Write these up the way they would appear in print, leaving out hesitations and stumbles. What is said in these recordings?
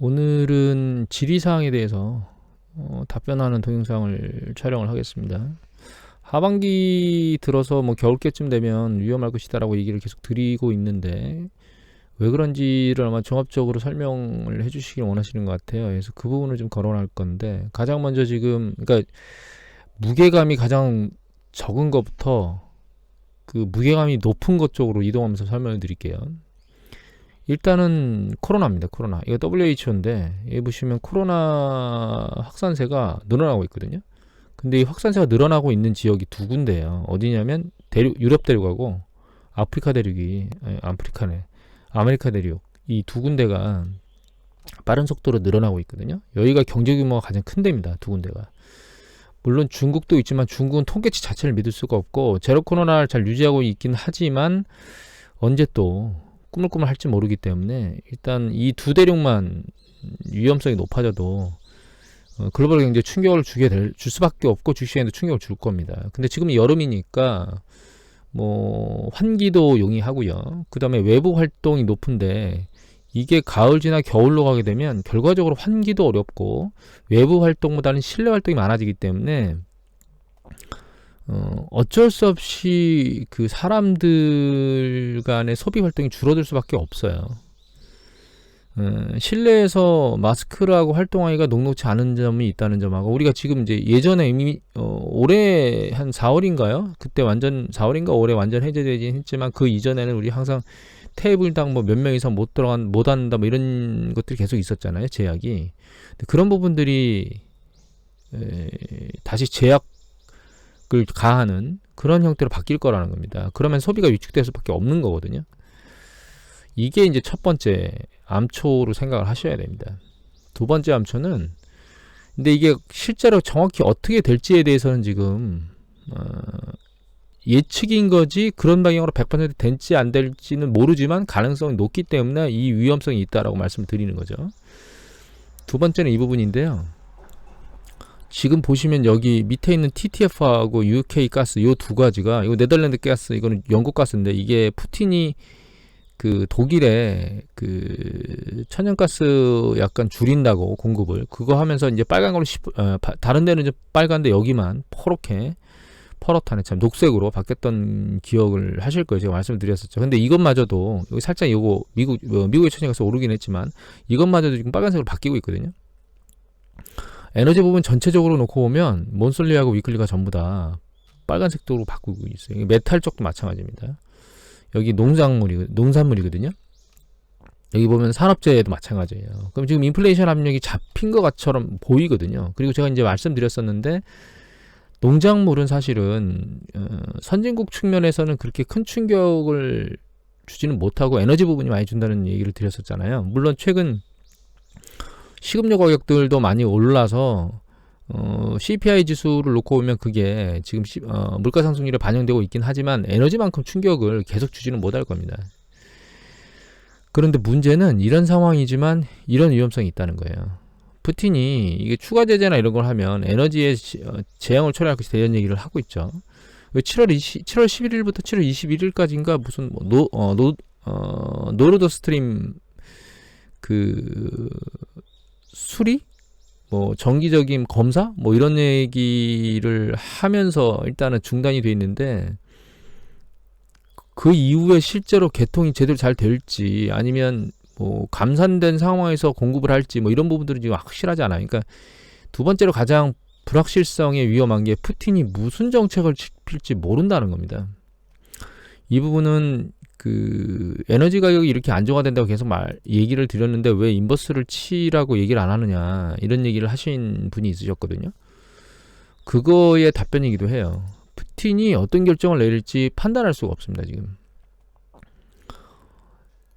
오늘은 지리사항에 대해서 답변하는 동영상을 촬영을 하겠습니다. 하반기 들어서 뭐 겨울께쯤 되면 위험할 것이다라고 얘기를 계속 드리고 있는데 왜 그런지를 아마 종합적으로 설명을 해주시길 원하시는 것 같아요. 그래서 그 부분을 좀 거론할 건데, 가장 먼저 지금 그러니까 무게감이 가장 적은 것부터 그 무게감이 높은 것 쪽으로 이동하면서 설명을 드릴게요. 일단은 코로나입니다. 코로나. 이거 WHO인데 여기 보시면 코로나 확산세가 늘어나고 있거든요. 근데 이 확산세가 늘어나고 있는 지역이 두 군데예요. 어디냐면 유럽 대륙하고 아프리카 대륙이 아프리카네. 아메리카 대륙, 이 두 군데가 빠른 속도로 늘어나고 있거든요. 여기가 경제 규모가 가장 큰 데입니다. 두 군데가. 물론 중국도 있지만 중국은 통계치 자체를 믿을 수가 없고 제로 코로나를 잘 유지하고 있긴 하지만 언제 또 꾸물꾸물 할지 모르기 때문에 일단 이 두 대륙만 위험성이 높아져도 글로벌 경제에 충격을 줄 수밖에 없고 주식시장에도 충격을 줄 겁니다. 근데 지금 여름이니까 뭐 환기도 용이하고요. 그 다음에 외부 활동이 높은데 이게 가을 지나 겨울로 가게 되면 결과적으로 환기도 어렵고 외부 활동보다는 실내 활동이 많아지기 때문에 어쩔 수 없이 그 사람들 간의 소비 활동이 줄어들 수밖에 없어요. 실내에서 마스크를 하고 활동하기가 녹록지 않은 점이 있다는 점하고, 우리가 지금 이제 예전에 이미 올해 한 4월인가요? 그때 완전 4월인가 올해 완전 해제되긴 했지만 그 이전에는 우리 항상 테이블당 뭐 몇 명 이상 못 앉는다 뭐 이런 것들이 계속 있었잖아요. 제약이. 그런 부분들이 다시 제약을 가하는 그런 형태로 바뀔 거라는 겁니다. 그러면 소비가 위축될 수밖에 없는 거거든요. 이게 이제 첫 번째 암초로 생각을 하셔야 됩니다. 두 번째 암초는, 근데 이게 실제로 정확히 어떻게 될지에 대해서는 지금 예측인 거지 그런 방향으로 100% 될지 안 될지는 모르지만 가능성이 높기 때문에 이 위험성이 있다라고 말씀을 드리는 거죠. 두 번째는 이 부분인데요. 지금 보시면 여기 밑에 있는 TTF하고 UK 가스 요 두 가지가, 이거 네덜란드 가스, 이거는 영국 가스인데 이게 푸틴이 그 독일에 그 천연가스 약간 줄인다고 공급을 그거 하면서 이제 빨간 걸로 다른 데는 이제 빨간데 여기만 퍼렇다네, 참 녹색으로 바뀌었던 기억을 하실 거예요. 제가 말씀을 드렸었죠. 근데 이것마저도 여기 살짝 이거 미국의 천연가스 오르긴 했지만 이것마저도 지금 빨간색으로 바뀌고 있거든요. 에너지 부분 전체적으로 놓고 보면 몬솔리하고 위클리가 전부 다 빨간색도로 바꾸고 있어요. 메탈 쪽도 마찬가지입니다. 여기 농산물이거든요. 여기 보면 산업재해도 마찬가지예요. 그럼 지금 인플레이션 압력이 잡힌 것처럼 보이거든요. 그리고 제가 이제 말씀드렸었는데 농작물은 사실은 선진국 측면에서는 그렇게 큰 충격을 주지는 못하고 에너지 부분이 많이 준다는 얘기를 드렸었잖아요. 물론 최근 식음료 가격들도 많이 올라서 CPI 지수를 놓고 보면 그게 지금 물가 상승률에 반영되고 있긴 하지만 에너지만큼 충격을 계속 주지는 못할 겁니다. 그런데 문제는 이런 상황이지만 이런 위험성이 있다는 거예요. 푸틴이 이게 추가 제재나 이런 걸 하면 에너지의 재앙을 초래할 것이다 이런 얘기를 하고 있죠. 7월 11일부터 7월 21일까지인가 무슨 노르드 스트림 그 수리? 뭐 정기적인 검사? 뭐 이런 얘기를 하면서 일단은 중단이 돼 있는데 그 이후에 실제로 개통이 제대로 잘 될지 아니면 뭐 감산된 상황에서 공급을 할지 뭐 이런 부분들은 지금 확실하지 않아요. 그러니까 두 번째로 가장 불확실성에 위험한 게 푸틴이 무슨 정책을 필지 모른다는 겁니다. 이 부분은 그 에너지 가격이 이렇게 안정화된다고 계속 얘기를 드렸는데 왜 인버스를 치라고 얘기를 안 하느냐 이런 얘기를 하신 분이 있으셨거든요. 그거의 답변이기도 해요. 푸틴이 어떤 결정을 내릴지 판단할 수가 없습니다 지금.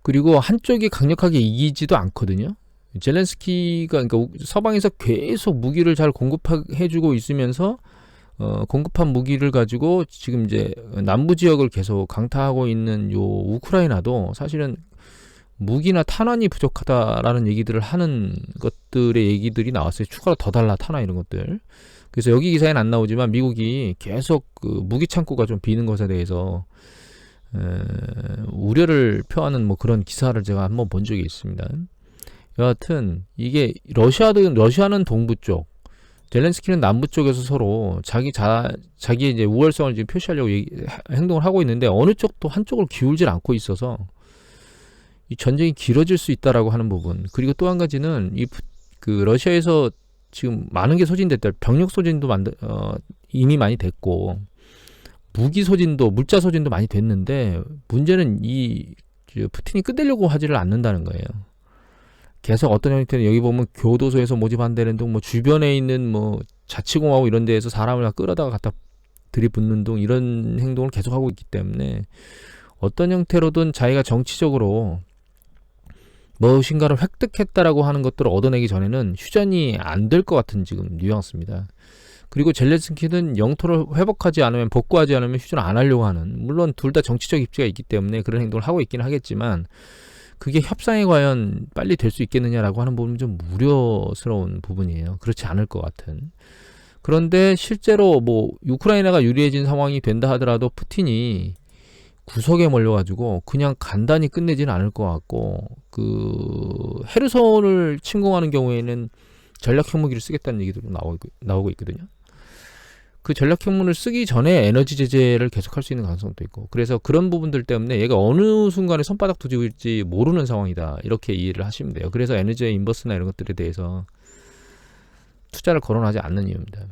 그리고 한쪽이 강력하게 이기지도 않거든요. 젤렌스키가 그러니까 서방에서 계속 무기를 잘 공급해주고 있으면서 공급한 무기를 가지고 지금 이제 남부 지역을 계속 강타하고 있는 요 우크라이나도 사실은 무기나 탄환이 부족하다라는 얘기들을 하는 것들의 얘기들이 나왔어요. 추가로 더 달라 탄환 이런 것들. 그래서 여기 기사에는 안 나오지만 미국이 계속 그 무기 창고가 좀 비는 것에 대해서 우려를 표하는 뭐 그런 기사를 제가 한번 본 적이 있습니다. 여하튼 이게 러시아는 동부 쪽, 젤렌스키는 남부 쪽에서 서로 자기의 이제 우월성을 지금 표시하려고 행동을 하고 있는데 어느 쪽도 한쪽으로 기울질 않고 있어서 이 전쟁이 길어질 수 있다라고 하는 부분. 그리고 또 한 가지는 그 러시아에서 지금 많은 게 소진됐다. 병력 소진도 이미 많이 됐고 무기 소진도 물자 소진도 많이 됐는데 문제는 이 푸틴이 끝내려고 하지를 않는다는 거예요. 계속 어떤 형태는 여기 보면 교도소에서 모집한다는 등 뭐 주변에 있는 뭐 자치공하고 이런 데에서 사람을 끌어다가 갖다 들이붓는 등 이런 행동을 계속하고 있기 때문에 어떤 형태로든 자기가 정치적으로 무엇인가를 획득했다라고 하는 것들을 얻어내기 전에는 휴전이 안 될 것 같은 지금 뉘앙스입니다. 그리고 젤렌스키는 영토를 복구하지 않으면 휴전을 안 하려고 하는, 물론 둘 다 정치적 입지가 있기 때문에 그런 행동을 하고 있긴 하겠지만 그게 협상이 과연 빨리 될 수 있겠느냐라고 하는 부분은 좀 우려스러운 부분이에요. 그렇지 않을 것 같은. 그런데 실제로 뭐 우크라이나가 유리해진 상황이 된다 하더라도 푸틴이 구석에 몰려가지고 그냥 간단히 끝내지는 않을 것 같고, 그 헤르손을 침공하는 경우에는 전략 핵무기를 쓰겠다는 얘기도 나오고 있거든요. 그 전략 핵무기를 쓰기 전에 에너지 제재를 계속할 수 있는 가능성도 있고, 그래서 그런 부분들 때문에 얘가 어느 순간에 손바닥 뒤집을지 모르는 상황이다, 이렇게 이해를 하시면 돼요. 그래서 에너지의 인버스나 이런 것들에 대해서 투자를 거론하지 않는 이유입니다.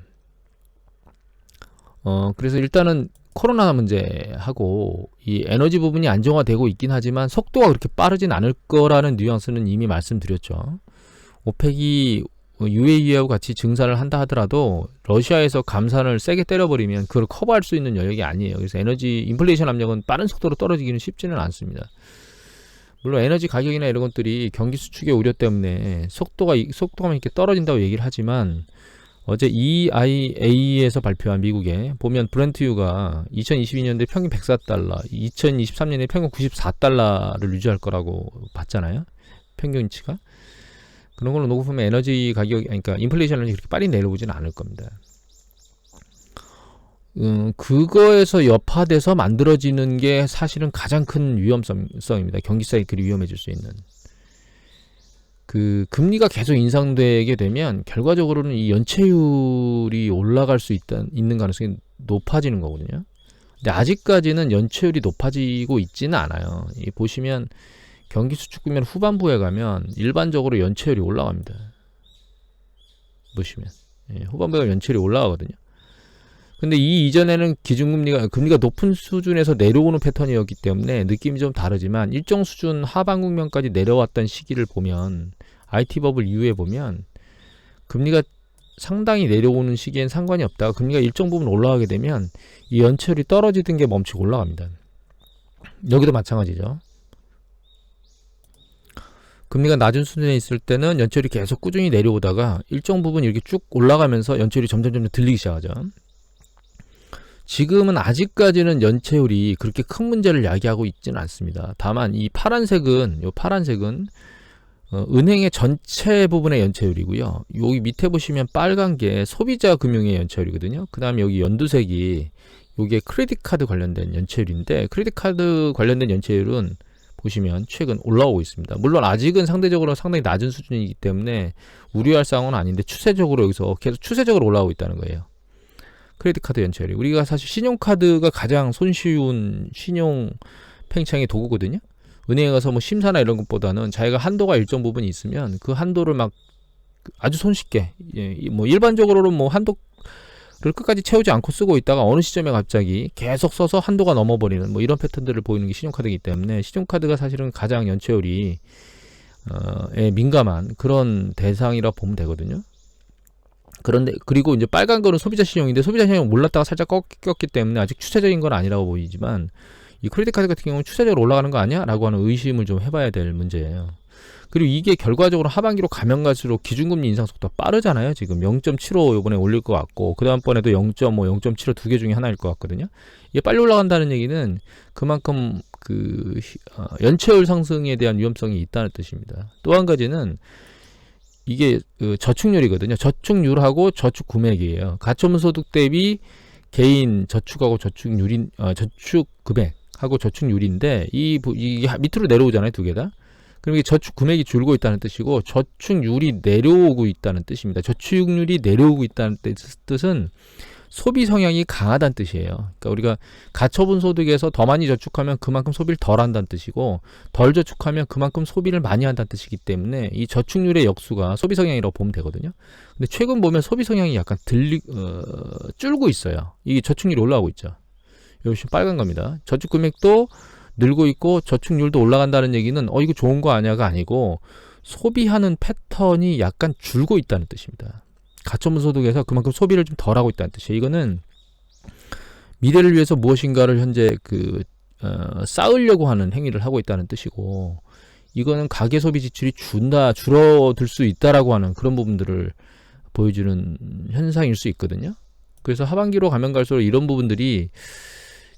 그래서 일단은 코로나 문제하고 이 에너지 부분이 안정화되고 있긴 하지만 속도가 그렇게 빠르진 않을 거라는 뉘앙스는 이미 말씀드렸죠. 오펙이 UAE하고 같이 증산을 한다 하더라도 러시아에서 감산을 세게 때려버리면 그걸 커버할 수 있는 여력이 아니에요. 그래서 에너지 인플레이션 압력은 빠른 속도로 떨어지기는 쉽지는 않습니다. 물론 에너지 가격이나 이런 것들이 경기 수축의 우려 때문에 속도감 있게 떨어진다고 얘기를 하지만, 어제 EIA에서 발표한 미국에 보면 브렌트유가 2022년도에 평균 104달러, 2023년에 평균 94달러를 유지할 거라고 봤잖아요. 평균치가. 그런 걸로 놓고 보면 에너지 가격, 그러니까 인플레이션을 그렇게 빨리 내려오지는 않을 겁니다. 그거에서 여파돼서 만들어지는 게 사실은 가장 큰 위험성입니다. 경기 사이클이 위험해질 수 있는. 그 금리가 계속 인상되게 되면 결과적으로는 이 연체율이 올라갈 수 있는 가능성이 높아지는 거거든요. 근데 아직까지는 연체율이 높아지고 있지는 않아요. 이 보시면 경기 수축 국면 후반부에 가면 일반적으로 연체율이 올라갑니다. 보시면 후반부에 연체율이 올라가거든요. 근데 이 이전에는 금리가 높은 수준에서 내려오는 패턴이었기 때문에 느낌이 좀 다르지만 일정 수준 하반 국면까지 내려왔던 시기를 보면, IT 버블 이후에 보면 금리가 상당히 내려오는 시기엔 상관이 없다가 금리가 일정 부분 올라가게 되면 이 연체율이 떨어지던 게 멈추고 올라갑니다. 여기도 마찬가지죠. 금리가 낮은 수준에 있을 때는 연체율이 계속 꾸준히 내려오다가 일정 부분 이렇게 쭉 올라가면서 연체율이 점점 들리기 시작하죠. 지금은 아직까지는 연체율이 그렇게 큰 문제를 야기하고 있지는 않습니다. 다만 이 파란색은 은행의 전체 부분의 연체율이고요. 여기 밑에 보시면 빨간 게 소비자 금융의 연체율이거든요. 그 다음에 여기 연두색이 이게 크레딧 카드 관련된 연체율인데, 크레딧 카드 관련된 연체율은 보시면 최근 올라오고 있습니다. 물론 아직은 상대적으로 상당히 낮은 수준이기 때문에 우려할 상황은 아닌데 추세적으로 여기서 계속 추세적으로 올라오고 있다는 거예요. 크레딧 카드 연체율이. 우리가 사실 신용카드가 가장 손쉬운 신용 팽창의 도구거든요. 은행에 가서 뭐 심사나 이런 것보다는 자기가 한도가 일정 부분이 있으면 그 한도를 막 아주 손쉽게, 뭐 일반적으로는 뭐 한도를 끝까지 채우지 않고 쓰고 있다가 어느 시점에 갑자기 계속 써서 한도가 넘어버리는 뭐 이런 패턴들을 보이는 게 신용카드이기 때문에, 신용카드가 사실은 가장 연체율이 민감한 그런 대상이라 보면 되거든요. 그런데 그리고 이제 빨간 거는 소비자 신용인데, 소비자 신용 올랐다가 살짝 꺾였기 때문에 아직 추세적인 건 아니라고 보이지만, 이 크레딧 카드 같은 경우는 추세적으로 올라가는 거 아니야? 라고 하는 의심을 좀 해봐야 될 문제예요. 그리고 이게 결과적으로 하반기로 가면 갈수록 기준금리 인상 속도가 빠르잖아요. 지금 0.75 요번에 올릴 것 같고, 그 다음번에도 0.5, 0.75 두 개 중에 하나일 것 같거든요. 이게 빨리 올라간다는 얘기는 그만큼 연체율 상승에 대한 위험성이 있다는 뜻입니다. 또 한 가지는 이게 저축률이거든요. 저축률하고 저축 금액이에요. 가처분소득 대비 개인 저축하고 저축 금액하고 저축률인데, 이 밑으로 내려오잖아요, 두 개 다. 그럼 이게 저축 금액이 줄고 있다는 뜻이고 저축률이 내려오고 있다는 뜻입니다. 저축률이 내려오고 있다는 뜻은 소비 성향이 강하다는 뜻이에요. 그러니까 우리가 가처분 소득에서 더 많이 저축하면 그만큼 소비를 덜 한다는 뜻이고 덜 저축하면 그만큼 소비를 많이 한다는 뜻이기 때문에 이 저축률의 역수가 소비 성향이라고 보면 되거든요. 근데 최근 보면 소비 성향이 약간 줄고 있어요. 이게 저축률이 올라가고 있죠. 여기 빨간 겁니다. 저축 금액도 늘고 있고 저축률도 올라간다는 얘기는 이거 좋은 거 아니야가 아니고 소비하는 패턴이 약간 줄고 있다는 뜻입니다. 가처분 소득에서 그만큼 소비를 좀 덜 하고 있다는 뜻이에요. 이거는 미래를 위해서 무엇인가를 현재 쌓으려고 하는 행위를 하고 있다는 뜻이고, 이거는 가계 소비 지출이 줄어들 수 있다라고 하는 그런 부분들을 보여주는 현상일 수 있거든요. 그래서 하반기로 가면 갈수록 이런 부분들이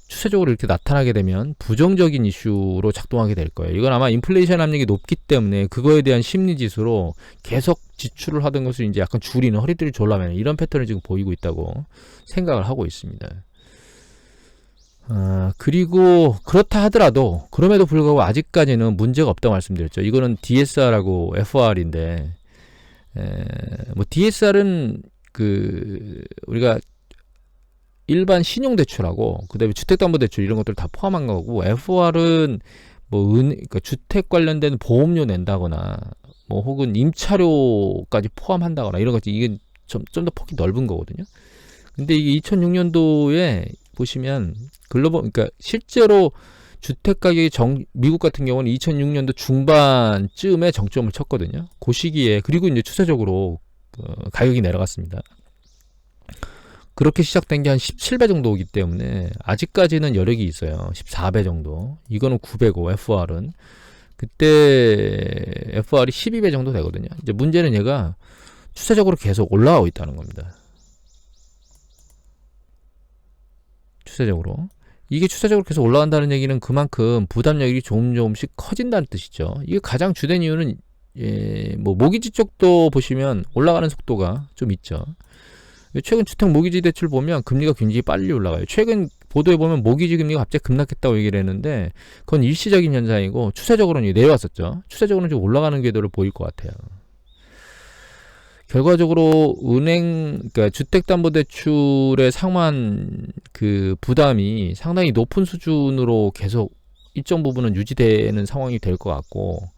추세적으로 이렇게 나타나게 되면 부정적인 이슈로 작동하게 될 거예요. 이건 아마 인플레이션 압력이 높기 때문에 그거에 대한 심리 지수로 계속 지출을 하던 것을 이제 약간 줄이는, 허리띠를 졸라매는 이런 패턴을 지금 보이고 있다고 생각을 하고 있습니다. 그리고 그렇다 하더라도 그럼에도 불구하고 아직까지는 문제가 없다고 말씀드렸죠. 이거는 DSR하고 FR인데 뭐 DSR은 우리가 일반 신용대출하고 그다음에 주택담보대출 이런 것들 다 포함한 거고, FR은 그러니까 주택 관련된 보험료 낸다거나 혹은 임차료까지 포함한다거나 이런 거지. 이게 좀 더 폭이 넓은 거거든요. 근데 이게 2006년도에 보시면 그러니까 실제로 주택 가격이 미국 같은 경우는 2006년도 중반쯤에 정점을 쳤거든요. 그 시기에. 그리고 이제 추세적으로 가격이 내려갔습니다. 그렇게 시작된 게 한 17배 정도이기 때문에 아직까지는 여력이 있어요. 14배 정도. 이거는 9배고 FR은 그때 FR이 12배 정도 되거든요. 이제 문제는 얘가 추세적으로 계속 올라가고 있다는 겁니다. 추세적으로. 이게 추세적으로 계속 올라간다는 얘기는 그만큼 부담력이 조금씩 커진다는 뜻이죠. 이게 가장 주된 이유는 모기지 쪽도 보시면 올라가는 속도가 좀 있죠. 최근 주택 모기지 대출 보면 금리가 굉장히 빨리 올라가요. 최근 보도에 보면 모기지 금리가 갑자기 급락했다고 얘기를 했는데 그건 일시적인 현상이고 추세적으로는 내려왔었죠. 추세적으로는 좀 올라가는 궤도를 보일 것 같아요. 결과적으로 그러니까 주택담보대출의 상환 부담이 상당히 높은 수준으로 계속 일정 부분은 유지되는 상황이 될 것 같고,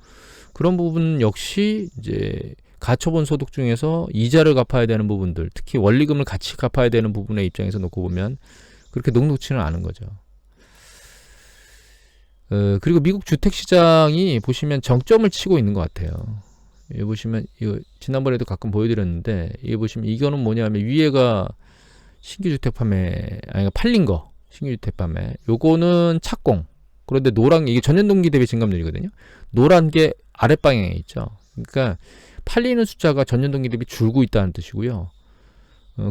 그런 부분 역시 이제 가처분 소득 중에서 이자를 갚아야 되는 부분들, 특히 원리금을 같이 갚아야 되는 부분의 입장에서 놓고 보면 그렇게 녹록지는 않은 거죠. 그리고 미국 주택시장이 보시면 정점을 치고 있는 것 같아요. 여기 보시면 이거 지난번에도 가끔 보여드렸는데, 이게 보시면 이거는 뭐냐면 위에가 신규 주택 판매, 팔린 거 신규 주택 판매, 요거는 착공. 그런데 노란 게 이게 전년 동기 대비 증감률이거든요. 노란 게 아랫방향에 있죠. 그러니까 팔리는 숫자가 전년 동기 대비 줄고 있다는 뜻이고요.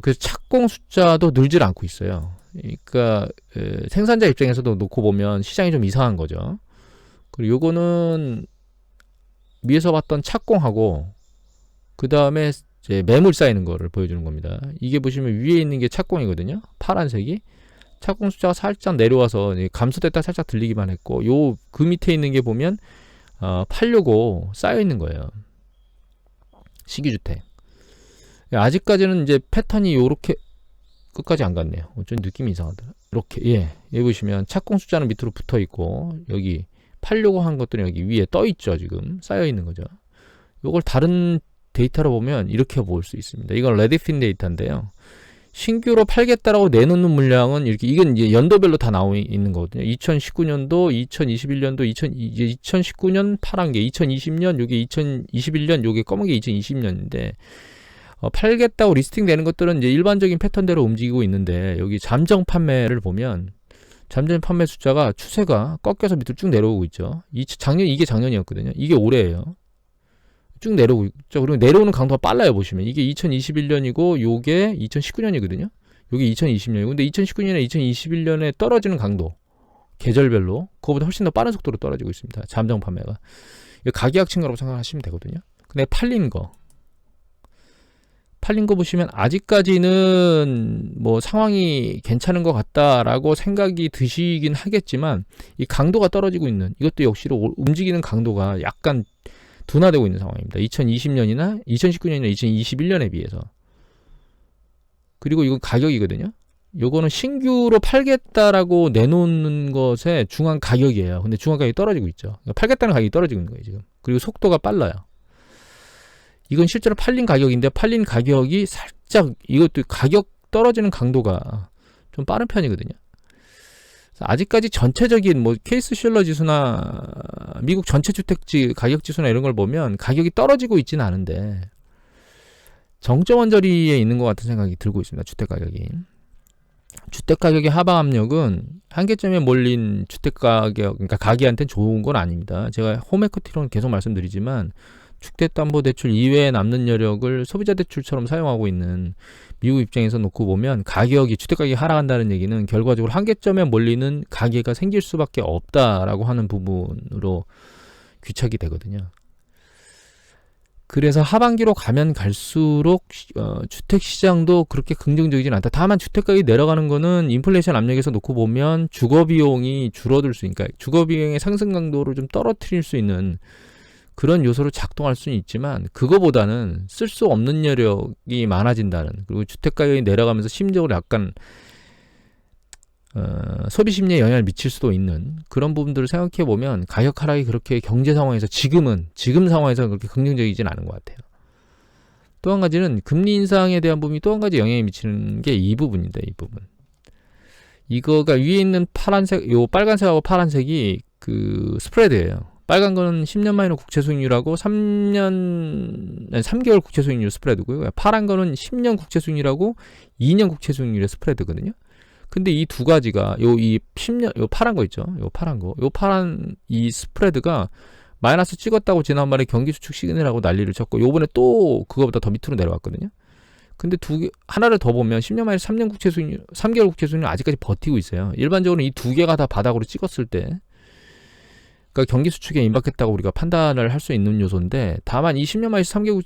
그래서 착공 숫자도 늘질 않고 있어요. 그러니까 생산자 입장에서도 놓고 보면 시장이 좀 이상한 거죠. 그리고 요거는 위에서 봤던 착공하고 그 다음에 이제 매물 쌓이는 거를 보여주는 겁니다. 이게 보시면 위에 있는 게 착공이거든요. 파란색이. 착공 숫자가 살짝 내려와서 감소됐다 살짝 들리기만 했고, 그 밑에 있는 게 보면 팔려고 쌓여 있는 거예요. 신규주택. 아직까지는 이제 패턴이 요렇게 끝까지 안 갔네요. 좀 느낌이 이상하다. 이렇게 여기 보시면 착공 숫자는 밑으로 붙어 있고, 여기 팔려고 한 것들은 여기 위에 떠 있죠. 지금 쌓여 있는 거죠. 요걸 다른 데이터로 보면 이렇게 볼 수 있습니다. 이건 레드핀 데이터인데요. 신규로 팔겠다라고 내놓는 물량은 이건 이제 연도별로 다 나와 있는 거거든요. 2019년도, 2021년도, 2019년 파란 게 2020년, 요게 2021년, 요게 검은 게 2020년인데, 팔겠다고 리스팅 되는 것들은 이제 일반적인 패턴대로 움직이고 있는데, 여기 잠정 판매를 보면 잠정 판매 숫자가 추세가 꺾여서 밑으로 쭉 내려오고 있죠. 이게 작년이었거든요. 이게 올해예요. 쭉 내려오고 있죠. 그리고 내려오는 강도가 빨라요. 보시면 이게 2021년이고 요게 2019년이거든요. 요게 2020년이고, 근데 2019년에 2021년에 떨어지는 강도 계절별로 그거보다 훨씬 더 빠른 속도로 떨어지고 있습니다. 잠정 판매가. 이거 가계약 증가라고 생각하시면 되거든요. 근데 팔린 거 팔린 거 보시면 아직까지는 뭐 상황이 괜찮은 것 같다라고 생각이 드시긴 하겠지만 이 강도가 떨어지고 있는, 이것도 역시로 움직이는 강도가 약간 둔화되고 있는 상황입니다. 2020년이나 2019년이나 2021년에 비해서. 그리고 이건 가격이거든요. 요거는 신규로 팔겠다라고 내놓는 것의 중앙 가격이에요. 근데 중앙 가격이 떨어지고 있죠. 그러니까 팔겠다는 가격이 떨어지고 있는 거예요, 지금. 그리고 속도가 빨라요. 이건 실제로 팔린 가격인데, 팔린 가격이 살짝, 이것도 가격 떨어지는 강도가 좀 빠른 편이거든요. 아직까지 전체적인 뭐 케이스 슐러 지수나 미국 전체 주택지 가격 지수나 이런 걸 보면 가격이 떨어지고 있지는 않은데 정점 언저리에 있는 것 같은 생각이 들고 있습니다. 주택 가격이. 주택 가격의 하방 압력은 한계점에 몰린 주택 가격, 그러니까 가계한테는 좋은 건 아닙니다. 제가 홈에쿼티로는 계속 말씀드리지만 주택담보대출 이외에 남는 여력을 소비자대출처럼 사용하고 있는 미국 입장에서 놓고 보면 가격이, 주택가격이 하락한다는 얘기는 결과적으로 한계점에 몰리는 가계가 생길 수밖에 없다라고 하는 부분으로 귀착이 되거든요. 그래서 하반기로 가면 갈수록 주택시장도 그렇게 긍정적이진 않다. 다만 주택가격이 내려가는 거는 인플레이션 압력에서 놓고 보면 주거비용이 줄어들 수 있으니까 주거비용의 상승 강도를 좀 떨어뜨릴 수 있는 그런 요소로 작동할 수는 있지만 그거보다는 쓸 수 없는 여력이 많아진다는, 그리고 주택가격이 내려가면서 심적으로 약간 소비 심리에 영향을 미칠 수도 있는 그런 부분들을 생각해 보면 가격 하락이 그렇게 경제 상황에서 지금 상황에서 그렇게 긍정적이진 않은 것 같아요. 또 한 가지는 금리 인상에 대한 부분이 또 한 가지 영향을 미치는 게 이 부분입니다. 이 부분. 이거가 위에 있는 파란색, 요 빨간색하고 파란색이 그 스프레드예요. 빨간 거는 10년 만이로 국채 수익률하고 3개월 국채 수익률 스프레드고요. 파란 거는 10년 국채 수익률하고 2년 국채 수익률의 스프레드거든요. 근데 이 두 가지가 요 파란 거 있죠. 요 파란 이 스프레드가 마이너스 찍었다고 지난번에 경기 수축 시그널하고 난리를 쳤고 요번에 또 그거보다 더 밑으로 내려왔거든요. 근데 하나를 더 보면 10년 만에 3년 국채 수익률, 3개월 국채 수익률 아직까지 버티고 있어요. 일반적으로 이 두 개가 다 바닥으로 찍었을 때, 그러니까 경기 수축에 임박했다고 우리가 판단을 할 수 있는 요소인데, 다만 이 10년 만에 3개월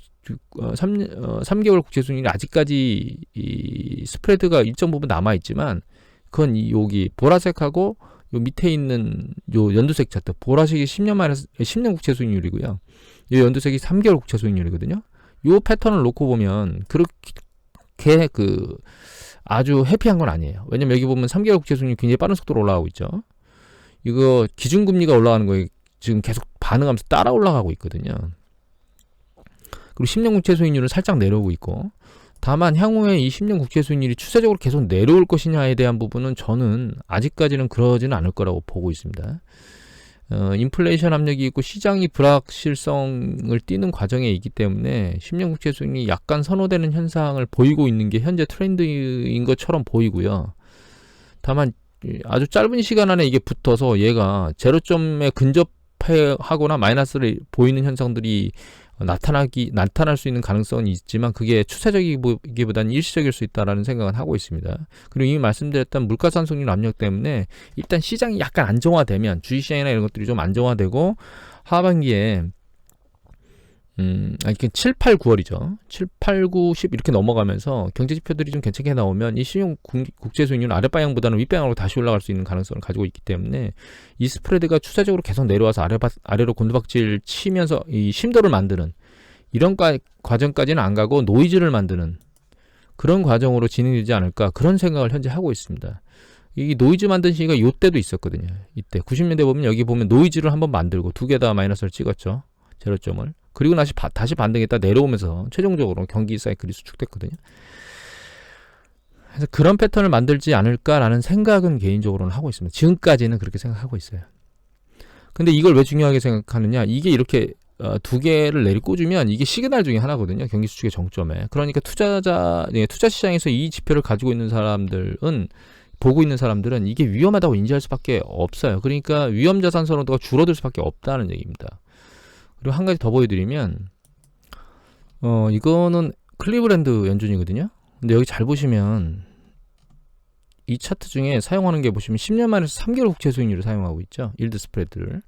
국채 수익률이 아직까지 이 스프레드가 일정 부분 남아 있지만, 그건 여기 보라색하고 요 밑에 있는 요 연두색 차트, 보라색이 10년 국채 수익률이고요. 요 연두색이 3개월 국채 수익률이거든요. 요 패턴을 놓고 보면 그렇게 아주 해피한 건 아니에요. 왜냐면 여기 보면 3개월 국채 수익률이 굉장히 빠른 속도로 올라가고 있죠. 이거 기준금리가 올라가는 거에 지금 계속 반응하면서 따라 올라가고 있거든요. 그리고 10년 국채 수익률은 살짝 내려오고 있고, 다만 향후에 이 10년 국채 수익률이 추세적으로 계속 내려올 것이냐에 대한 부분은 저는 아직까지는 그러지는 않을 거라고 보고 있습니다. 인플레이션 압력이 있고 시장이 불확실성을 띠는 과정에 있기 때문에 10년 국채 수익률이 약간 선호되는 현상을 보이고 있는 게 현재 트렌드인 것처럼 보이고요. 다만 아주 짧은 시간 안에 이게 붙어서 얘가 제로점에 근접하거나 마이너스를 보이는 현상들이 나타날 수 있는 가능성은 있지만 그게 추세적이기보다는 일시적일 수 있다라는 생각은 하고 있습니다. 그리고 이미 말씀드렸던 물가 상승률 압력 때문에 일단 시장이 약간 안정화되면, 주식시장이나 이런 것들이 좀 안정화되고 하반기에 7, 8, 9월이죠. 7, 8, 9, 10 이렇게 넘어가면서 경제지표들이 좀 괜찮게 나오면 이 신용 국제 수익률은 아랫방향보다는 윗방향으로 다시 올라갈 수 있는 가능성을 가지고 있기 때문에 이 스프레드가 추세적으로 계속 내려와서 아래로 곤두박질 치면서 이 심도를 만드는 이런 과정까지는 안 가고 노이즈를 만드는 그런 과정으로 진행되지 않을까, 그런 생각을 현재 하고 있습니다. 이 노이즈 만든 시기가 이때도 있었거든요. 이때 90년대 보면 여기 보면 노이즈를 한번 만들고 두 개 다 마이너스를 찍었죠. 제로점을. 그리고 다시 반등했다 내려오면서 최종적으로 경기 사이클이 수축됐거든요. 그래서 그런 패턴을 만들지 않을까라는 생각은 개인적으로는 하고 있습니다. 지금까지는 그렇게 생각하고 있어요. 근데 이걸 왜 중요하게 생각하느냐, 이게 이렇게 두 개를 내리꽂으면 이게 시그널 중에 하나거든요. 경기 수축의 정점에. 그러니까 투자 시장에서 이 지표를 가지고 있는 보고 있는 사람들은 이게 위험하다고 인지할 수밖에 없어요. 그러니까 위험자산 선호도가 줄어들 수밖에 없다는 얘기입니다. 그리고 한 가지 더 보여드리면, 이거는 클리브랜드 연준이거든요. 근데 여기 잘 보시면 이 차트 중에 사용하는 게 보시면 10년 만에서 3개월 국채 수익률을 사용하고 있죠. 일드 스프레드를.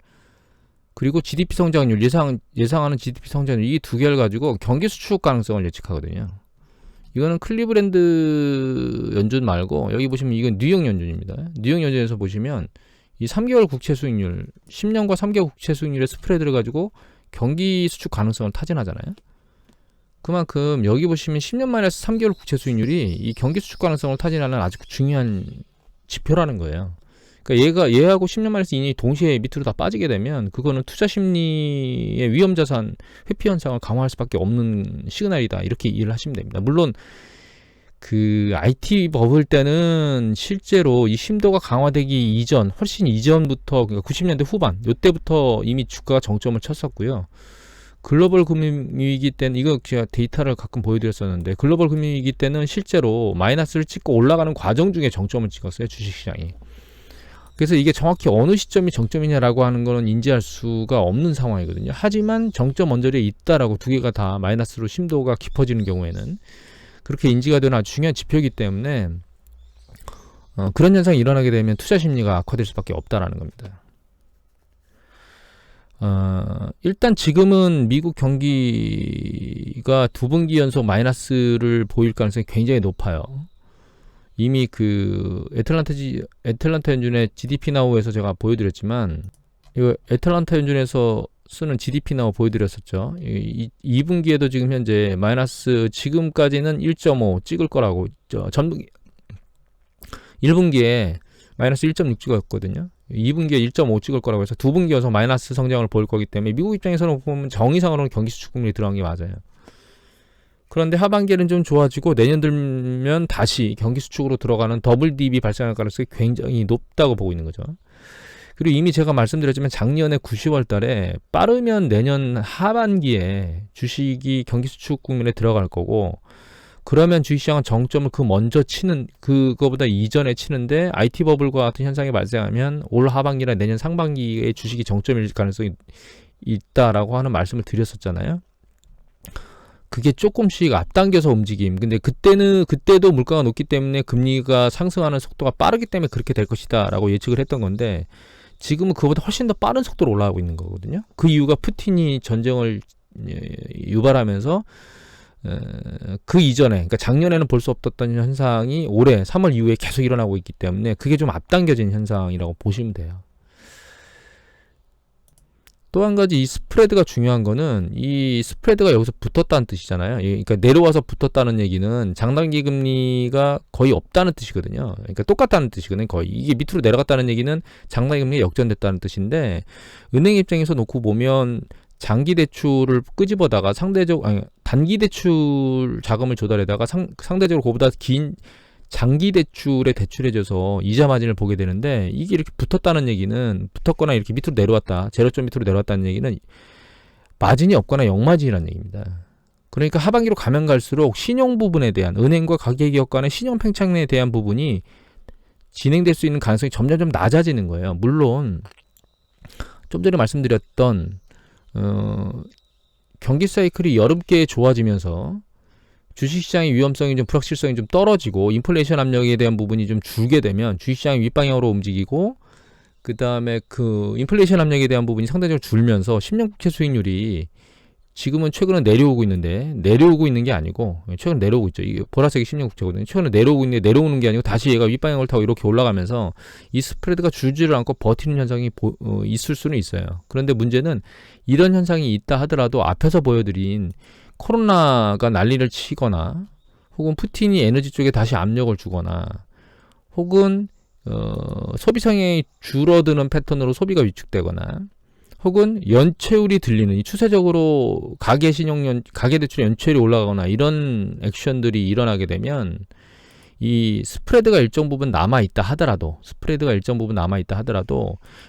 그리고 GDP 성장률, 예상하는 GDP 성장률, 이 두 개를 가지고 경기 수축 가능성을 예측하거든요. 이거는 클리브랜드 연준 말고 여기 보시면 이건 뉴욕 연준입니다. 뉴욕 연준에서 보시면 이 3개월 국채 수익률, 10년과 3개월 국채 수익률의 스프레드를 가지고 경기 수축 가능성을 타진하잖아요. 그만큼 여기 보시면 10년 마이너스 3개월 국채 수익률이 이 경기 수축 가능성을 타진하는 아주 중요한 지표라는 거예요. 그러니까 얘하고 10년 마이너스 2년이 동시에 밑으로 다 빠지게 되면 그거는 투자 심리의 위험 자산 회피 현상을 강화할 수밖에 없는 시그널이다. 이렇게 이해를 하시면 됩니다. 물론 그 IT 버블 때는 실제로 이 심도가 강화되기 이전, 훨씬 이전부터, 그러니까 90년대 후반 요때부터 이미 주가가 정점을 쳤었고요. 글로벌 금융위기 때는, 이거 제가 데이터를 가끔 보여드렸었는데, 글로벌 금융위기 때는 실제로 마이너스를 찍고 올라가는 과정 중에 정점을 찍었어요, 주식시장이. 그래서 이게 정확히 어느 시점이 정점이냐라고 하는 거는 인지할 수가 없는 상황이거든요. 하지만 정점 언저리에 있다라고 두 개가 다 마이너스로 심도가 깊어지는 경우에는 그렇게 인지가 되는 아주 중요한 지표이기 때문에 그런 현상이 일어나게 되면 투자 심리가 악화될 수밖에 없다라는 겁니다. 일단 지금은 미국 경기가 두 분기 연속 마이너스를 보일 가능성이 굉장히 높아요. 이미 그 애틀란타 연준의 GDP 나우에서 제가 보여드렸지만, 이거 애틀란타 연준에서 쓰는 GDP 나우 보여드렸었죠. 2분기에도 지금 현재 마이너스, 지금까지는 1.5 찍을 거라고, 1분기에 마이너스 1.6 찍었거든요. 2분기에 1.5 찍을 거라고 해서 두 분기여서 마이너스 성장을 보일 거기 때문에 미국 입장에서는 보면 정의상으로는 경기 수축 금리 들어간 게 맞아요. 그런데 하반기에는 좀 좋아지고 내년 들면 다시 경기 수축으로 들어가는 더블 딥이 발생할 가능성이 굉장히 높다고 보고 있는 거죠. 그리고 이미 제가 말씀드렸지만 작년에 9월 달에 빠르면 내년 하반기에 주식이 경기 수축 국면에 들어갈 거고, 그러면 주식시장은 정점을 먼저 치는, 그거보다 이전에 치는데 IT 버블과 같은 현상이 발생하면 올 하반기나 내년 상반기에 주식이 정점일 가능성이 있다라고 하는 말씀을 드렸었잖아요. 그게 조금씩 앞당겨서 움직임. 근데 그때도 물가가 높기 때문에 금리가 상승하는 속도가 빠르기 때문에 그렇게 될 것이다 라고 예측을 했던 건데, 지금은 그보다 훨씬 더 빠른 속도로 올라가고 있는 거거든요. 그 이유가 푸틴이 전쟁을 유발하면서 그 이전에, 그러니까 작년에는 볼 수 없었던 현상이 올해 3월 이후에 계속 일어나고 있기 때문에 그게 좀 앞당겨진 현상이라고 보시면 돼요. 또 한 가지 이 스프레드가 중요한 거는, 이 스프레드가 여기서 붙었다는 뜻이잖아요. 그러니까 내려와서 붙었다는 얘기는 장단기 금리가 거의 없다는 뜻이거든요. 그러니까 똑같다는 뜻이거든요. 거의. 이게 밑으로 내려갔다는 얘기는 장단기 금리가 역전됐다는 뜻인데, 은행 입장에서 놓고 보면 장기 대출을 끄집어다가 단기 대출 자금을 조달해다가 상대적으로 그보다 긴 장기 대출에 대출해줘서 이자 마진을 보게 되는데, 이게 이렇게 붙었다는 얘기는, 붙었거나 이렇게 밑으로 내려왔다, 제로점 밑으로 내려왔다는 얘기는 마진이 없거나 역마진이라는 얘기입니다. 그러니까 하반기로 가면 갈수록 신용 부분에 대한, 은행과 가계기업 간의 신용 팽창에 대한 부분이 진행될 수 있는 가능성이 점점 낮아지는 거예요. 물론 좀 전에 말씀드렸던 경기 사이클이 여름께 좋아지면서 주식시장의 위험성이 좀, 불확실성이 좀 떨어지고 인플레이션 압력에 대한 부분이 좀 줄게 되면 주식시장이 윗방향으로 움직이고, 그 다음에 그 인플레이션 압력에 대한 부분이 상대적으로 줄면서 10년 국채 수익률이 지금은 최근에 내려오고 있는데, 내려오고 있는 게 아니고, 최근에 내려오고 있죠. 이게 보라색이 10년 국채거든요. 최근에 내려오고 있는데, 내려오는 게 아니고 다시 얘가 윗방향을 타고 이렇게 올라가면서 이 스프레드가 줄지를 않고 버티는 현상이 있을 수는 있어요. 그런데 문제는 이런 현상이 있다 하더라도 앞에서 보여드린 코로나가 난리를 치거나, 혹은 푸틴이 에너지 쪽에 다시 압력을 주거나, 혹은 소비 성향이 줄어드는 패턴으로 소비가 위축되거나, 혹은 연체율이 들리는, 이 추세적으로 가계대출 연체율이 올라가거나 이런 액션들이 일어나게 되면 이 스프레드가 일정 부분 남아있다 하더라도,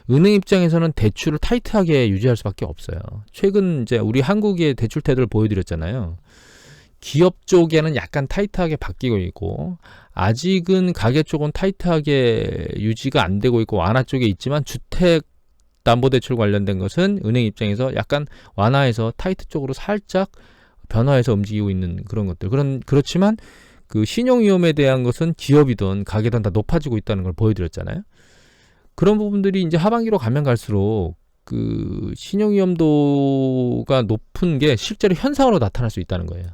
은행 입장에서는 대출을 타이트하게 유지할 수밖에 없어요. 최근 이제 우리 한국의 대출 태도를 보여드렸잖아요. 기업 쪽에는 약간 타이트하게 바뀌고 있고, 아직은 가계 쪽은 타이트하게 유지가 안 되고 있고 완화 쪽에 있지만, 주택 담보대출 관련된 것은 은행 입장에서 약간 완화해서 타이트 쪽으로 살짝 변화해서 움직이고 있는 그런 것들. 그렇지만 그 신용위험에 대한 것은 기업이든 가게든 다 높아지고 있다는 걸 보여드렸잖아요. 그런 부분들이 이제 하반기로 가면 갈수록 그 신용위험도가 높은 게 실제로 현상으로 나타날 수 있다는 거예요.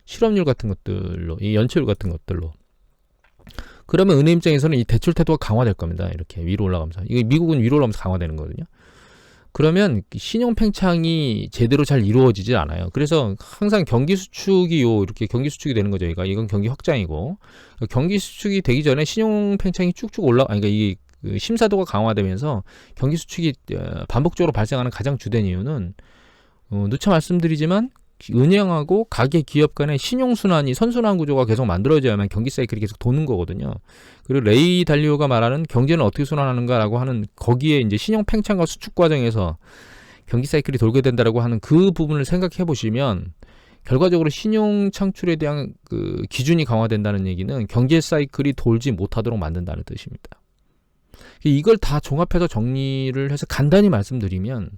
실업률 같은 것들로, 이 연체율 같은 것들로. 그러면 은행 입장에서는 이 대출 태도가 강화될 겁니다. 이렇게 위로 올라가면서. 이게 미국은 위로 올라가면서 강화되는 거거든요. 그러면 신용 팽창이 제대로 잘 이루어지질 않아요. 그래서 항상 경기 수축이 이렇게 경기 수축이 되는 거죠. 이건 경기 확장이고, 경기 수축이 되기 전에 신용 팽창이 쭉쭉 그러니까 이 심사도가 강화되면서 경기 수축이 반복적으로 발생하는 가장 주된 이유는 누차 말씀드리지만 은행하고 가계 기업 간의 신용순환이 선순환 구조가 계속 만들어져야만 경기 사이클이 계속 도는 거거든요. 그리고 레이 달리오가 말하는 경제는 어떻게 순환하는가라고 하는 거기에 이제 신용 팽창과 수축 과정에서 경기 사이클이 돌게 된다라고 하는 그 부분을 생각해 보시면 결과적으로 신용 창출에 대한 그 기준이 강화된다는 얘기는 경제 사이클이 돌지 못하도록 만든다는 뜻입니다. 이걸 다 종합해서 정리를 해서 간단히 말씀드리면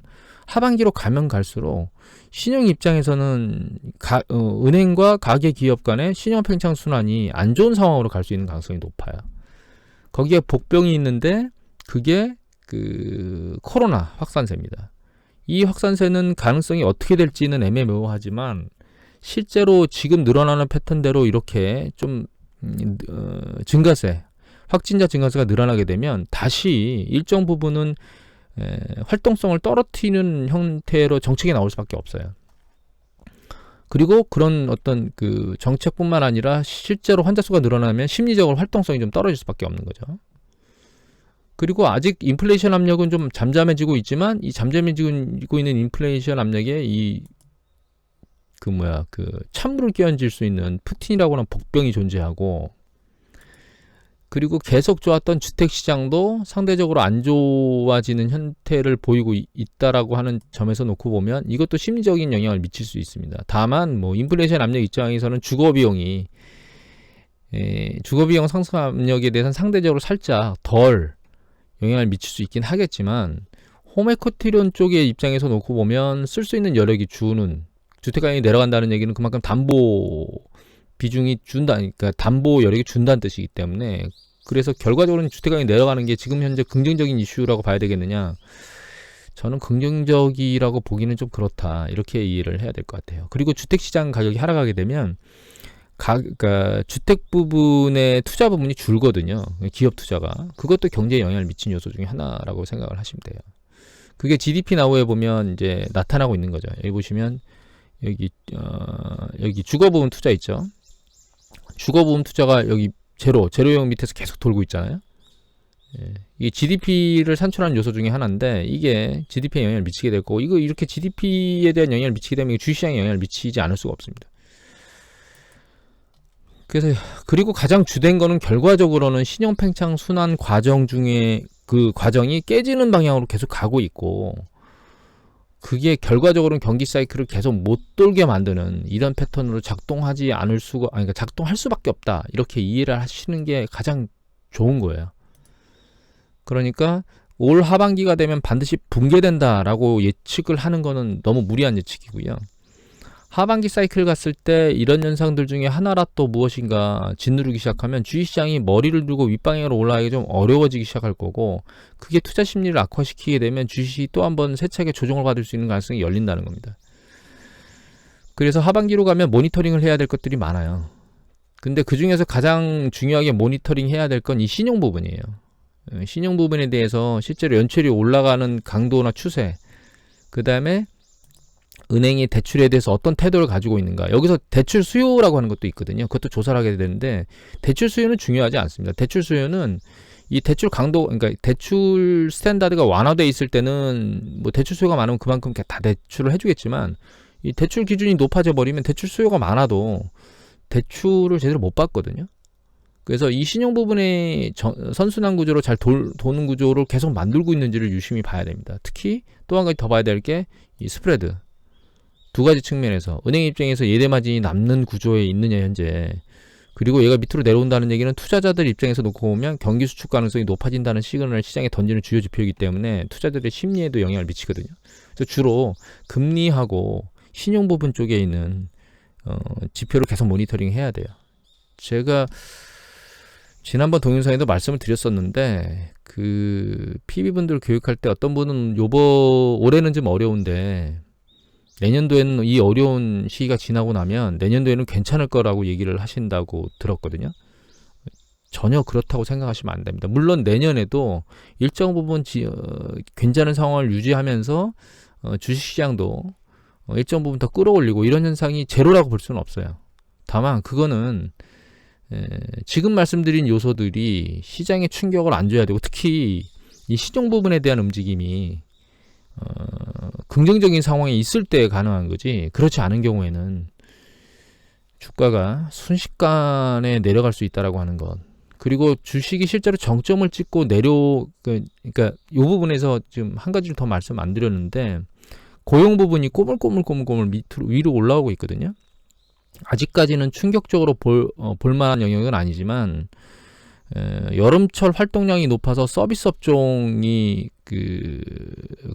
하반기로 가면 갈수록 신용 입장에서는 은행과 가계 기업 간의 신용 팽창 순환이 안 좋은 상황으로 갈 수 있는 가능성이 높아요. 거기에 복병이 있는데 그게 그 코로나 확산세입니다. 이 확산세는 가능성이 어떻게 될지는 애매모호하지만 실제로 지금 늘어나는 패턴대로 이렇게 좀 증가세, 확진자 증가세가 늘어나게 되면 다시 일정 부분은 활동성을 떨어뜨리는 형태로 정책이 나올 수밖에 없어요. 그리고 그런 어떤 그 정책뿐만 아니라 실제로 환자 수가 늘어나면 심리적으로 활동성이 좀 떨어질 수밖에 없는 거죠. 그리고 아직 인플레이션 압력은 좀 잠잠해지고 있지만 이 잠잠해지고 있는 인플레이션 압력에 찬물을 끼얹을 수 있는 푸틴이라고 하는 복병이 존재하고, 그리고 계속 좋았던 주택시장도 상대적으로 안 좋아지는 형태를 보이고 있다라고 하는 점에서 놓고 보면 이것도 심리적인 영향을 미칠 수 있습니다. 다만 인플레이션 압력 입장에서는 주거비용 상승 압력에 대해서는 상대적으로 살짝 덜 영향을 미칠 수 있긴 하겠지만, 홈에코티론 쪽의 입장에서 놓고 보면 쓸 수 있는 여력이 주는, 주택가격이 내려간다는 얘기는 그만큼 담보 비중이 그러니까 담보 여력이 준다는 뜻이기 때문에, 그래서 결과적으로는 주택가격이 내려가는 게 지금 현재 긍정적인 이슈라고 봐야 되겠느냐? 저는 긍정적이라고 보기는 좀 그렇다, 이렇게 이해를 해야 될 것 같아요. 그리고 주택시장 가격이 하락하게 되면 그러니까 주택 부분의 투자 부분이 줄거든요. 기업 투자가. 그것도 경제에 영향을 미치는 요소 중에 하나라고 생각을 하시면 돼요. 그게 GDP 나우에 보면 이제 나타나고 있는 거죠. 여기 보시면 여기 주거 부분 투자 있죠. 주거 부분 투자가 여기 제로형 밑에서 계속 돌고 있잖아요. 이게 GDP를 산출하는 요소 중에 하나인데 이게 GDP에 영향을 미치게 될 거고, 이거 이렇게 GDP에 대한 영향을 미치게 되면 주식시장에 영향을 미치지 않을 수가 없습니다. 그리고 가장 주된 거는 결과적으로는 신용 팽창 순환 과정 중에 그 과정이 깨지는 방향으로 계속 가고 있고, 그게 결과적으로는 경기 사이클을 계속 못 돌게 만드는 이런 패턴으로 그러니까 작동할 수밖에 없다, 이렇게 이해를 하시는 게 가장 좋은 거예요. 그러니까 올 하반기가 되면 반드시 붕괴된다라고 예측을 하는 거는 너무 무리한 예측이고요. 하반기 사이클 갔을 때 이런 현상들 중에 하나라 또 무엇인가 짓누르기 시작하면 주식시장이 머리를 들고 윗방향으로 올라가기 좀 어려워지기 시작할 거고, 그게 투자 심리를 악화시키게 되면 주식이 또 한번 세차게 조정을 받을 수 있는 가능성이 열린다는 겁니다. 그래서 하반기로 가면 모니터링을 해야 될 것들이 많아요. 근데 그 중에서 가장 중요하게 모니터링 해야 될 건 이 신용 부분이에요. 신용 부분에 대해서 실제로 연체율이 올라가는 강도나 추세, 그 다음에 은행이 대출에 대해서 어떤 태도를 가지고 있는가. 여기서 대출 수요라고 하는 것도 있거든요. 그것도 조사를 하게 되는데, 대출 수요는 중요하지 않습니다. 대출 수요는 이 대출 강도, 그러니까 대출 스탠다드가 완화되어 있을 때는 대출 수요가 많으면 그만큼 다 대출을 해주겠지만, 이 대출 기준이 높아져 버리면 대출 수요가 많아도 대출을 제대로 못 받거든요. 그래서 이 신용 부분의 선순환 구조로 잘 도는 구조를 계속 만들고 있는지를 유심히 봐야 됩니다. 특히 또 한 가지 더 봐야 될 게 이 스프레드. 두 가지 측면에서 은행 입장에서 예대 마진이 남는 구조에 있느냐 현재, 그리고 얘가 밑으로 내려온다는 얘기는 투자자들 입장에서 놓고 보면 경기 수축 가능성이 높아진다는 시그널을 시장에 던지는 주요 지표이기 때문에 투자자들의 심리에도 영향을 미치거든요. 그래서 주로 금리하고 신용 부분 쪽에 있는 지표를 계속 모니터링 해야 돼요. 제가 지난번 동영상에도 말씀을 드렸었는데, 그 PB분들 교육할 때 어떤 분은 올해는 좀 어려운데 내년도에는 이 어려운 시기가 지나고 나면 내년도에는 괜찮을 거라고 얘기를 하신다고 들었거든요. 전혀 그렇다고 생각하시면 안 됩니다. 물론 내년에도 일정 부분 괜찮은 상황을 유지하면서 주식시장도 일정 부분 더 끌어올리고 이런 현상이 제로라고 볼 수는 없어요. 다만 그거는 지금 말씀드린 요소들이 시장에 충격을 안 줘야 되고, 특히 이 시종 부분에 대한 움직임이 긍정적인 상황이 있을 때 가능한 거지, 그렇지 않은 경우에는 주가가 순식간에 내려갈 수 있다라고 하는 것, 그리고 주식이 실제로 정점을 찍고 그러니까 이 부분에서 지금 한 가지를 더 말씀 안 드렸는데, 고용 부분이 꼬물꼬물 밑으로 위로 올라오고 있거든요. 아직까지는 충격적으로 볼 만한 영역은 아니지만, 여름철 활동량이 높아서 서비스 업종이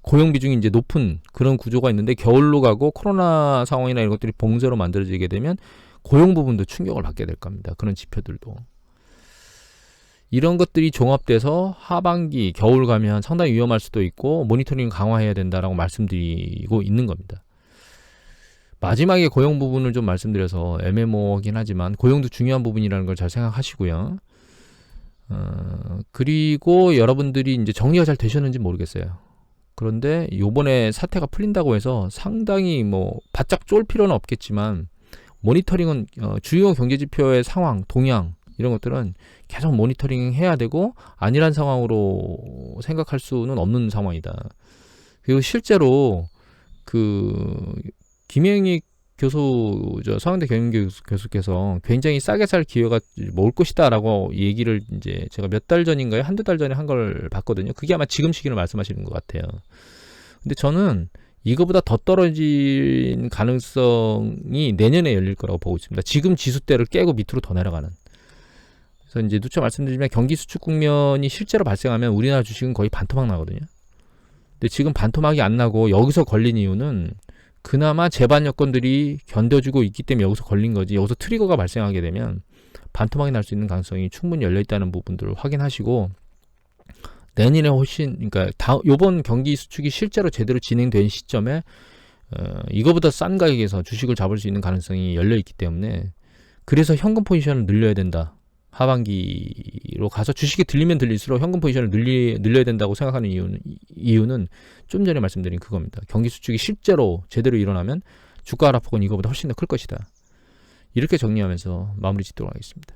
고용 비중이 이제 높은 그런 구조가 있는데, 겨울로 가고 코로나 상황이나 이런 것들이 봉쇄로 만들어지게 되면 고용 부분도 충격을 받게 될 겁니다. 그런 지표들도. 이런 것들이 종합돼서 하반기 겨울 가면 상당히 위험할 수도 있고 모니터링 강화해야 된다라고 말씀드리고 있는 겁니다. 마지막에 고용 부분을 좀 말씀드려서 애매모호하긴 하지만 고용도 중요한 부분이라는 걸 잘 생각하시고요. 그리고 여러분들이 이제 정리가 잘 되셨는지 모르겠어요. 그런데 요번에 사태가 풀린다고 해서 상당히 바짝 쫄 필요는 없겠지만, 모니터링은 주요 경제지표의 상황, 동향 이런 것들은 계속 모니터링 해야 되고, 아니란 상황으로 생각할 수는 없는 상황이다. 그리고 실제로 김영익 교수, 서강대 경영교수께서 굉장히 싸게 살 기회가 올 것이다라고 얘기를 이제 제가 몇 달 전인가요? 한두 달 전에 한 걸 봤거든요. 그게 아마 지금 시기를 말씀하시는 것 같아요. 근데 저는 이거보다 더 떨어진 가능성이 내년에 열릴 거라고 보고 있습니다. 지금 지수대를 깨고 밑으로 더 내려가는. 그래서 이제 누차 말씀드리면 경기 수축 국면이 실제로 발생하면 우리나라 주식은 거의 반토막 나거든요. 근데 지금 반토막이 안 나고 여기서 걸린 이유는 그나마 재반 여건들이 견뎌주고 있기 때문에 여기서 걸린 거지, 여기서 트리거가 발생하게 되면 반토막이 날 수 있는 가능성이 충분히 열려 있다는 부분들을 확인하시고, 내년에 그러니까 요번 경기 수축이 실제로 제대로 진행된 시점에 이거보다 싼 가격에서 주식을 잡을 수 있는 가능성이 열려 있기 때문에, 그래서 현금 포지션을 늘려야 된다. 하반기로 가서 주식이 들리면 들릴수록 현금 포지션을 늘려야 된다고 생각하는 이유는 좀 전에 말씀드린 그겁니다. 경기 수축이 실제로 제대로 일어나면 주가 하락폭은 이거보다 훨씬 더 클 것이다. 이렇게 정리하면서 마무리 짓도록 하겠습니다.